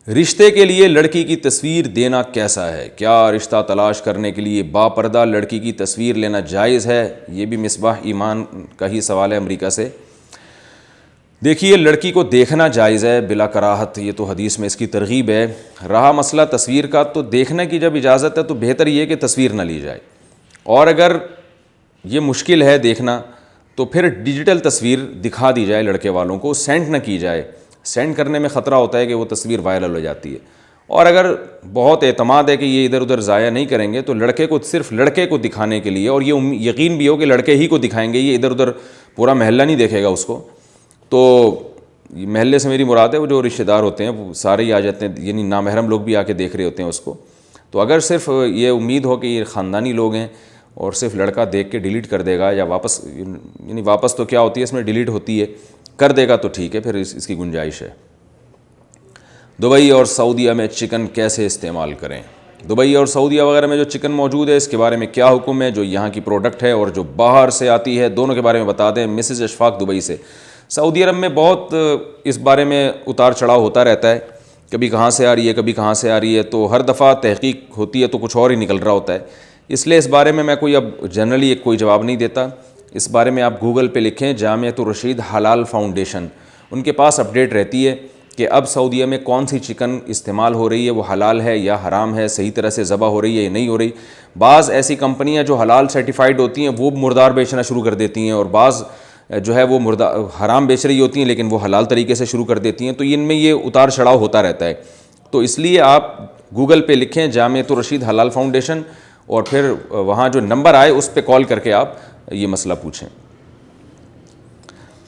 رشتے کے لیے لڑکی کی تصویر دینا کیسا ہے؟ کیا رشتہ تلاش کرنے کے لیے باپردہ لڑکی کی تصویر لینا جائز ہے؟ یہ بھی مصباح ایمان کا ہی سوال ہے امریکہ سے۔ دیکھیے، لڑکی کو دیکھنا جائز ہے بلا کراہت، یہ تو حدیث میں اس کی ترغیب ہے۔ رہا مسئلہ تصویر کا، تو دیکھنے کی جب اجازت ہے تو بہتر یہ کہ تصویر نہ لی جائے، اور اگر یہ مشکل ہے دیکھنا تو پھر ڈیجیٹل تصویر دکھا دی جائے لڑکے والوں کو، سینڈ نہ کی جائے۔ سینڈ کرنے میں خطرہ ہوتا ہے کہ وہ تصویر وائرل ہو جاتی ہے، اور اگر بہت اعتماد ہے کہ یہ ادھر ادھر ضائع نہیں کریں گے تو لڑکے کو، صرف لڑکے کو دکھانے کے لیے، اور یہ یقین بھی ہو کہ لڑکے ہی کو دکھائیں گے، یہ ادھر ادھر پورا محلہ نہیں دیکھے گا اس کو۔ تو محلے سے میری مراد ہے وہ جو رشتہ دار ہوتے ہیں وہ سارے ہی آ جاتے ہیں، یعنی نامحرم لوگ بھی آ کے دیکھ رہے ہوتے ہیں اس کو۔ تو اگر صرف یہ امید ہو کہ یہ خاندانی لوگ ہیں اور صرف لڑکا دیکھ کے ڈیلیٹ کر دے گا، یا واپس، یعنی واپس تو کیا ہوتی ہے اس میں، ڈیلیٹ ہوتی ہے، کر دے گا تو ٹھیک ہے، پھر اس کی گنجائش ہے۔ دبئی اور سعودیہ میں چکن کیسے استعمال کریں؟ دبئی اور سعودیہ وغیرہ میں جو چکن موجود ہے اس کے بارے میں کیا حکم ہے؟ جو یہاں کی پروڈکٹ ہے اور جو باہر سے آتی ہے، دونوں کے بارے میں بتا دیں۔ مسز اشفاق دبئی سے۔ سعودی عرب میں بہت اس بارے میں اتار چڑھاؤ ہوتا رہتا ہے، کبھی کہاں سے آ رہی ہے، کبھی کہاں سے آ رہی ہے، تو ہر دفعہ تحقیق ہوتی ہے تو کچھ اور ہی نکل رہا ہوتا ہے، اس لیے اس بارے میں کوئی اب جنرلی کوئی جواب نہیں دیتا۔ اس بارے میں آپ گوگل پہ لکھیں جامعۃ الرشید حلال فاؤنڈیشن، ان کے پاس اپڈیٹ رہتی ہے کہ اب سعودیہ میں کون سی چکن استعمال ہو رہی ہے، وہ حلال ہے یا حرام ہے، صحیح طرح سے ذبح ہو رہی ہے یا نہیں ہو رہی۔ بعض ایسی کمپنیاں جو حلال سرٹیفائڈ ہوتی ہیں وہ مردار بیچنا شروع کر دیتی ہیں، اور بعض جو ہے وہ حرام بیچ رہی ہوتی ہیں لیکن وہ حلال طریقے سے شروع کر دیتی ہیں، تو ان میں یہ اتار چڑھاؤ ہوتا رہتا ہے۔ تو اس لیے آپ گوگل پہ لکھیں جامعۃ الرشید حلال فاؤنڈیشن، اور پھر وہاں جو نمبر آئے اس پہ کال کر کے آپ یہ مسئلہ پوچھیں۔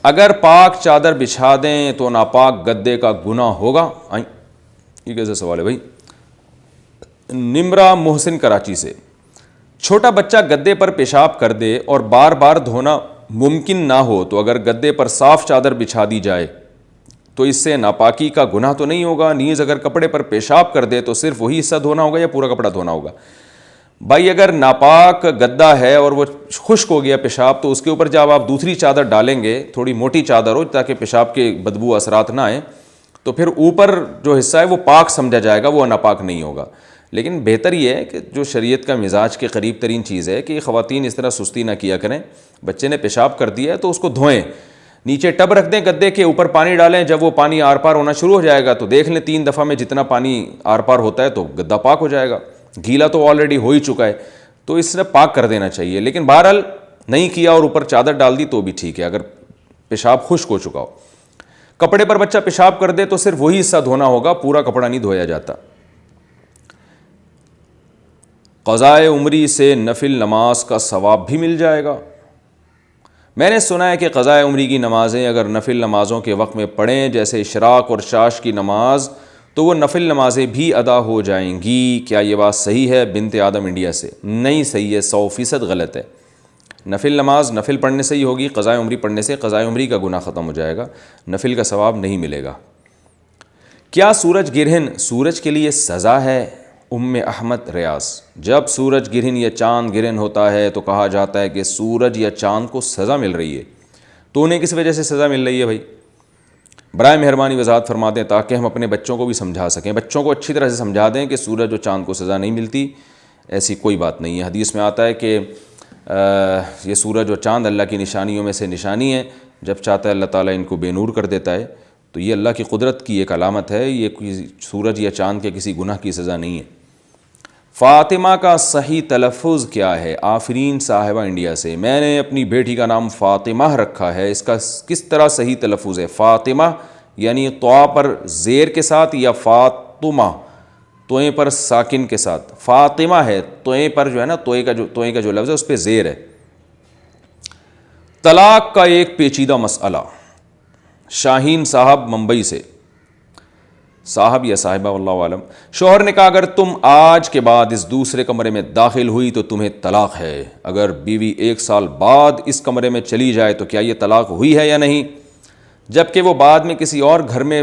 اگر پاک چادر بچھا دیں تو ناپاک گدے کا گناہ ہوگا؟ یہ کیسا سوال ہے بھائی؟ نمرا محسن کراچی سے۔ چھوٹا بچہ گدے پر پیشاب کر دے اور بار بار دھونا ممکن نہ ہو تو اگر گدے پر صاف چادر بچھا دی جائے تو اس سے ناپاکی کا گناہ تو نہیں ہوگا؟ نیز اگر کپڑے پر پیشاب کر دے تو صرف وہی حصہ دھونا ہوگا یا پورا کپڑا دھونا ہوگا؟ بھائی اگر ناپاک گدا ہے اور وہ خشک ہو گیا پیشاب، تو اس کے اوپر جب آپ دوسری چادر ڈالیں گے، تھوڑی موٹی چادر ہو تاکہ پیشاب کے بدبو اثرات نہ آئیں، تو پھر اوپر جو حصہ ہے وہ پاک سمجھا جائے گا، وہ ناپاک نہیں ہوگا۔ لیکن بہتر یہ ہے کہ جو شریعت کا مزاج کے قریب ترین چیز ہے کہ خواتین اس طرح سستی نہ کیا کریں، بچے نے پیشاب کر دیا ہے تو اس کو دھوئیں، نیچے ٹب رکھ دیں گدے کے اوپر، پانی ڈالیں، جب وہ پانی آر پار ہونا شروع ہو جائے گا تو دیکھ لیں 3 دفعہ میں جتنا پانی آر پار ہوتا ہے تو گدا پاک ہو جائے گا، گیلا تو آلریڈی ہو ہی چکا ہے، تو اس سے پاک کر دینا چاہیے۔ لیکن بہرحال نہیں کیا اور اوپر چادر ڈال دی تو بھی ٹھیک ہے اگر پیشاب خشک ہو چکا ہو۔ کپڑے پر بچہ پیشاب کر دے تو صرف وہی حصہ دھونا ہوگا، پورا کپڑا نہیں دھویا جاتا۔ قضائے عمری سے نفل نماز کا ثواب بھی مل جائے گا؟ میں نے سنا ہے کہ قضائے عمری کی نمازیں اگر نفل نمازوں کے وقت میں پڑھیں، جیسے اشراق اور شاش کی نماز، تو وہ نفل نمازیں بھی ادا ہو جائیں گی، کیا یہ بات صحیح ہے؟ بنت آدم انڈیا سے۔ نہیں صحیح ہے، 100% غلط ہے۔ نفل نماز نفل پڑھنے سے ہی ہوگی، قضائے عمری پڑھنے سے قضائے عمری کا گناہ ختم ہو جائے گا، نفل کا ثواب نہیں ملے گا۔ کیا سورج گرہن سورج کے لیے سزا ہے؟ ام احمد ریاض۔ جب سورج گرہن یا چاند گرہن ہوتا ہے تو کہا جاتا ہے کہ سورج یا چاند کو سزا مل رہی ہے، تو انہیں کس وجہ سے سزا مل رہی ہے بھائی؟ برائے مہربانی وضاحت فرما دیں تاکہ ہم اپنے بچوں کو بھی سمجھا سکیں۔ بچوں کو اچھی طرح سے سمجھا دیں کہ سورج اور چاند کو سزا نہیں ملتی، ایسی کوئی بات نہیں ہے۔ حدیث میں آتا ہے کہ یہ سورج اور چاند اللہ کی نشانیوں میں سے نشانی ہے، جب چاہتا ہے اللہ تعالیٰ ان کو بے نور کر دیتا ہے، تو یہ اللہ کی قدرت کی ایک علامت ہے، یہ کوئی سورج یا چاند کے کسی گناہ کی سزا نہیں ہے۔ فاطمہ کا صحیح تلفظ کیا ہے؟ آفرین صاحبہ انڈیا سے۔ میں نے اپنی بیٹی کا نام فاطمہ رکھا ہے، اس کا کس طرح صحیح تلفظ ہے؟ فاطمہ یعنی طوا پر زیر کے ساتھ یا فاطمہ توئیں پر ساکن کے ساتھ؟ فاطمہ ہے، توئیں پر جو ہے نا، توئیں کا جو لفظ ہے اس پہ زیر ہے۔ طلاق کا ایک پیچیدہ مسئلہ، شاہین صاحب ممبئی سے۔ صاحب یا صاحبہ واللہ عالم۔ شوہر نے کہا اگر تم آج کے بعد اس دوسرے کمرے میں داخل ہوئی تو تمہیں طلاق ہے، اگر بیوی 1 سال بعد اس کمرے میں چلی جائے تو کیا یہ طلاق ہوئی ہے یا نہیں؟ جبکہ وہ بعد میں کسی اور گھر میں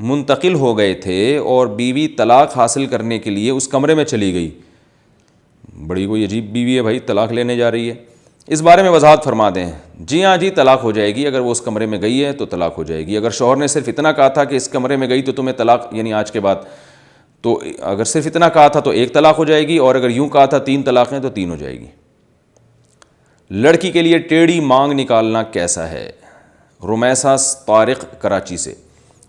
منتقل ہو گئے تھے اور بیوی طلاق حاصل کرنے کے لیے اس کمرے میں چلی گئی۔ بڑی کوئی عجیب بیوی ہے بھائی، طلاق لینے جا رہی ہے۔ اس بارے میں وضاحت فرما دیں۔ جی ہاں جی، طلاق ہو جائے گی، اگر وہ اس کمرے میں گئی ہے تو طلاق ہو جائے گی۔ اگر شوہر نے صرف اتنا کہا تھا کہ اس کمرے میں گئی تو تمہیں طلاق، یعنی آج کے بعد، تو اگر صرف اتنا کہا تھا تو ایک طلاق ہو جائے گی، اور اگر یوں کہا تھا 3 طلاقیں تو 3 ہو جائے گی۔ لڑکی کے لیے ٹیڑھی مانگ نکالنا کیسا ہے؟ رمیسہ طارق کراچی سے۔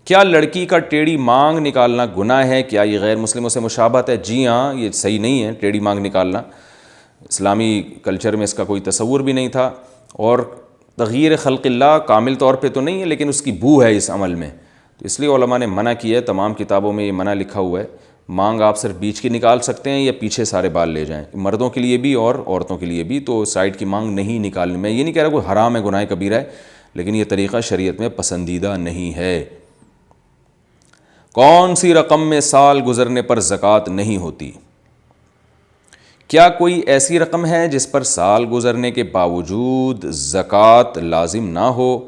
کیا لڑکی کا ٹیڑھی مانگ نکالنا گناہ ہے؟ کیا یہ غیر مسلموں سے مشابہت ہے؟ جی ہاں، یہ صحیح نہیں ہے ٹیڑھی مانگ نکالنا، اسلامی کلچر میں اس کا کوئی تصور بھی نہیں تھا، اور تغییر خلق اللہ کامل طور پہ تو نہیں ہے لیکن اس کی بو ہے اس عمل میں، تو اس لیے علماء نے منع کیا ہے، تمام کتابوں میں یہ منع لکھا ہوا ہے۔ مانگ آپ صرف بیچ کی نکال سکتے ہیں یا پیچھے سارے بال لے جائیں، مردوں کے لیے بھی اور عورتوں کے لیے بھی، تو سائڈ کی مانگ نہیں نکالنی۔ میں یہ نہیں کہہ رہا کوئی حرام ہے، گناہ کبیرہ ہے، لیکن یہ طریقہ شریعت میں پسندیدہ نہیں ہے۔ کون سی رقم میں سال گزرنے پر زکوٰۃ نہیں ہوتی؟ کیا کوئی ایسی رقم ہے جس پر سال گزرنے کے باوجود زکوٰۃ لازم نہ ہو؟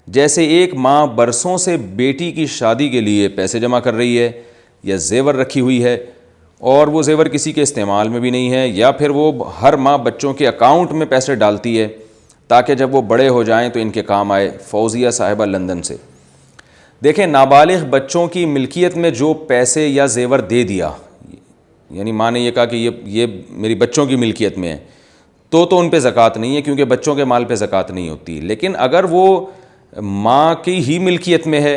جیسے ایک ماں برسوں سے بیٹی کی شادی کے لیے پیسے جمع کر رہی ہے یا زیور رکھی ہوئی ہے، اور وہ زیور کسی کے استعمال میں بھی نہیں ہے، یا پھر وہ ہر ماہ بچوں کے اکاؤنٹ میں پیسے ڈالتی ہے تاکہ جب وہ بڑے ہو جائیں تو ان کے کام آئے۔ فوزیہ صاحبہ لندن سے۔ دیکھیں، نابالغ بچوں کی ملکیت میں جو پیسے یا زیور دے دیا، یعنی ماں نے یہ کہا کہ یہ میری بچوں کی ملکیت میں ہے، تو ان پہ زکوٰۃ نہیں ہے، کیونکہ بچوں کے مال پہ زکوٰۃ نہیں ہوتی۔ لیکن اگر وہ ماں کی ہی ملکیت میں ہے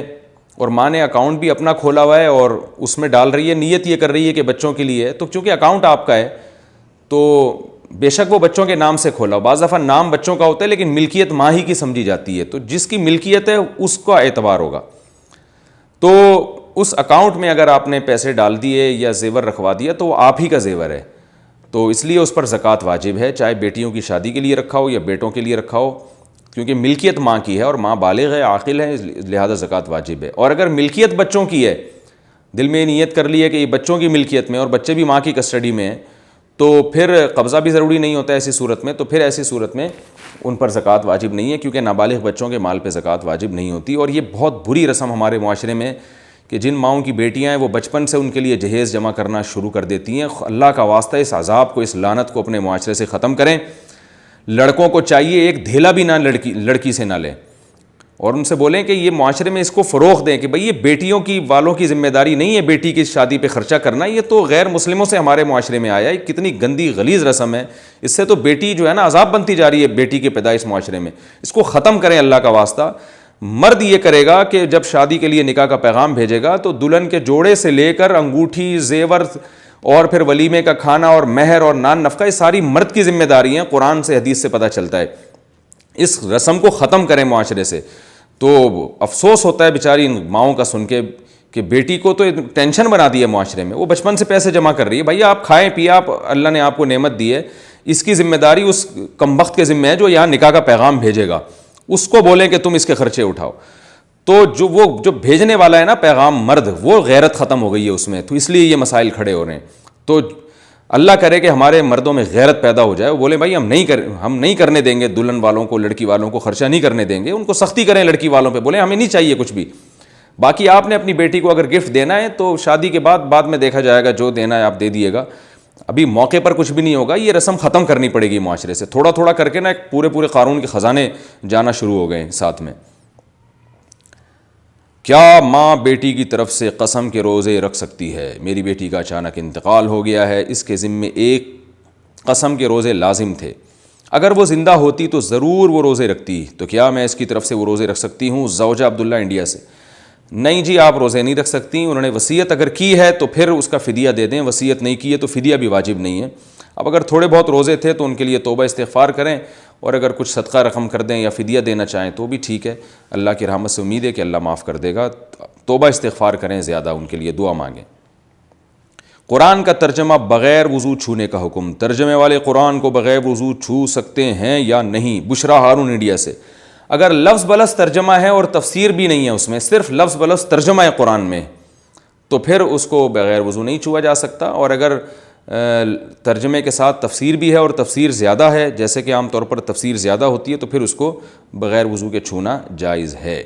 اور ماں نے اکاؤنٹ بھی اپنا کھولا ہوا ہے اور اس میں ڈال رہی ہے، نیت یہ کر رہی ہے کہ بچوں کے لیے ہے، تو چونکہ اکاؤنٹ آپ کا ہے تو بے شک وہ بچوں کے نام سے کھولا ہو، بعض دفعہ نام بچوں کا ہوتا ہے لیکن ملکیت ماں ہی کی سمجھی جاتی ہے، تو جس کی ملکیت ہے اس کا اعتبار ہوگا۔ تو اس اکاؤنٹ میں اگر آپ نے پیسے ڈال دیے یا زیور رکھوا دیا تو وہ آپ ہی کا زیور ہے، تو اس لیے اس پر زکوٰۃ واجب ہے، چاہے بیٹیوں کی شادی کے لیے رکھا ہو یا بیٹوں کے لیے رکھا ہو، کیونکہ ملکیت ماں کی ہے اور ماں بالغ ہے، عاقل ہے، لہذا زکوٰۃ واجب ہے۔ اور اگر ملکیت بچوں کی ہے، دل میں نیت کر لی ہے کہ یہ بچوں کی ملکیت میں اور بچے بھی ماں کی کسٹڈی میں ہیں، تو پھر قبضہ بھی ضروری نہیں ہوتا ایسی صورت میں، تو پھر ایسی صورت میں ان پر زکوٰۃ واجب نہیں ہے، کیونکہ نابالغ بچوں کے مال پہ زکوٰۃ واجب نہیں ہوتی۔ اور یہ بہت بری رسم ہمارے معاشرے میں کہ جن ماؤں کی بیٹیاں ہیں وہ بچپن سے ان کے لیے جہیز جمع کرنا شروع کر دیتی ہیں۔ اللہ کا واسطہ اس عذاب کو، اس لعنت کو اپنے معاشرے سے ختم کریں۔ لڑکوں کو چاہیے ایک دھیلا بھی نہ لڑکی سے نہ لیں، اور ان سے بولیں کہ یہ معاشرے میں اس کو فروغ دیں کہ بھئی یہ بیٹیوں کی والوں کی ذمہ داری نہیں ہے بیٹی کی شادی پہ خرچہ کرنا، یہ تو غیر مسلموں سے ہمارے معاشرے میں آیا ہے، کتنی گندی غلیظ رسم ہے، اس سے تو بیٹی جو ہے نا عذاب بنتی جا رہی ہے بیٹی کی پیدائش معاشرے میں، اس کو ختم کریں اللہ کا واسطہ۔ مرد یہ کرے گا کہ جب شادی کے لیے نکاح کا پیغام بھیجے گا تو دلہن کے جوڑے سے لے کر انگوٹھی، زیور، اور پھر ولیمے کا کھانا اور مہر اور نان نفقہ، یہ ساری مرد کی ذمہ داری ہیں، قرآن سے حدیث سے پتہ چلتا ہے۔ اس رسم کو ختم کریں معاشرے سے۔ تو افسوس ہوتا ہے بیچاری ان ماؤں کا سن کے کہ بیٹی کو تو ٹینشن بنا دی ہے معاشرے میں، وہ بچپن سے پیسے جمع کر رہی ہے، بھائی آپ کھائیں پیے، آپ اللہ نے آپ کو نعمت دی ہے، اس کی ذمہ داری اس کمبخت کے ذمہ ہے جو یہاں نکاح کا پیغام بھیجے گا، اس کو بولیں کہ تم اس کے خرچے اٹھاؤ۔ تو جو بھیجنے والا ہے نا پیغام، مرد، وہ غیرت ختم ہو گئی ہے اس میں، تو اس لیے یہ مسائل کھڑے ہو رہے ہیں۔ تو اللہ کرے کہ ہمارے مردوں میں غیرت پیدا ہو جائے، وہ بولے بھائی ہم نہیں کرنے دیں گے دلہن والوں کو، لڑکی والوں کو خرچہ نہیں کرنے دیں گے، ان کو سختی کریں لڑکی والوں پہ، بولیں ہمیں نہیں چاہیے کچھ بھی۔ باقی آپ نے اپنی بیٹی کو اگر گفٹ دینا ہے تو شادی کے بعد میں دیکھا جائے گا، جو دینا ہے آپ دے دیے گا، ابھی موقع پر کچھ بھی نہیں ہوگا۔ یہ رسم ختم کرنی پڑے گی معاشرے سے، تھوڑا تھوڑا کر کے نا ایک پورے قارون کے خزانے جانا شروع ہو گئے ساتھ میں۔ کیا ماں بیٹی کی طرف سے قسم کے روزے رکھ سکتی ہے؟ میری بیٹی کا اچانک انتقال ہو گیا ہے، اس کے ذمے ایک قسم کے روزے لازم تھے، اگر وہ زندہ ہوتی تو ضرور وہ روزے رکھتی، تو کیا میں اس کی طرف سے وہ روزے رکھ سکتی ہوں؟ زوجہ عبداللہ انڈیا سے۔ نہیں جی، آپ روزے نہیں رکھ سکتی، انہوں نے وصیت اگر کی ہے تو پھر اس کا فدیہ دے دیں، وصیت نہیں کی ہے تو فدیہ بھی واجب نہیں ہے۔ اب اگر تھوڑے بہت روزے تھے تو ان کے لیے توبہ استغفار کریں، اور اگر کچھ صدقہ رقم کر دیں یا فدیہ دینا چاہیں تو بھی ٹھیک ہے، اللہ کی رحمت سے امید ہے کہ اللہ معاف کر دے گا۔ توبہ استغفار کریں، زیادہ ان کے لیے دعا مانگیں۔ قرآن کا ترجمہ بغیر وضو چھونے کا حکم، ترجمے والے قرآن کو بغیر وضو چھو سکتے ہیں یا نہیں؟ بشرا ہارون انڈیا سے۔ اگر لفظ بلفظ ترجمہ ہے اور تفسیر بھی نہیں ہے اس میں، صرف لفظ بلفظ ترجمہ ہے قرآن میں، تو پھر اس کو بغیر وضو نہیں چھوا جا سکتا، اور اگر ترجمے کے ساتھ تفسیر بھی ہے اور تفسیر زیادہ ہے، جیسے کہ عام طور پر تفسیر زیادہ ہوتی ہے، تو پھر اس کو بغیر وضو کے چھونا جائز ہے۔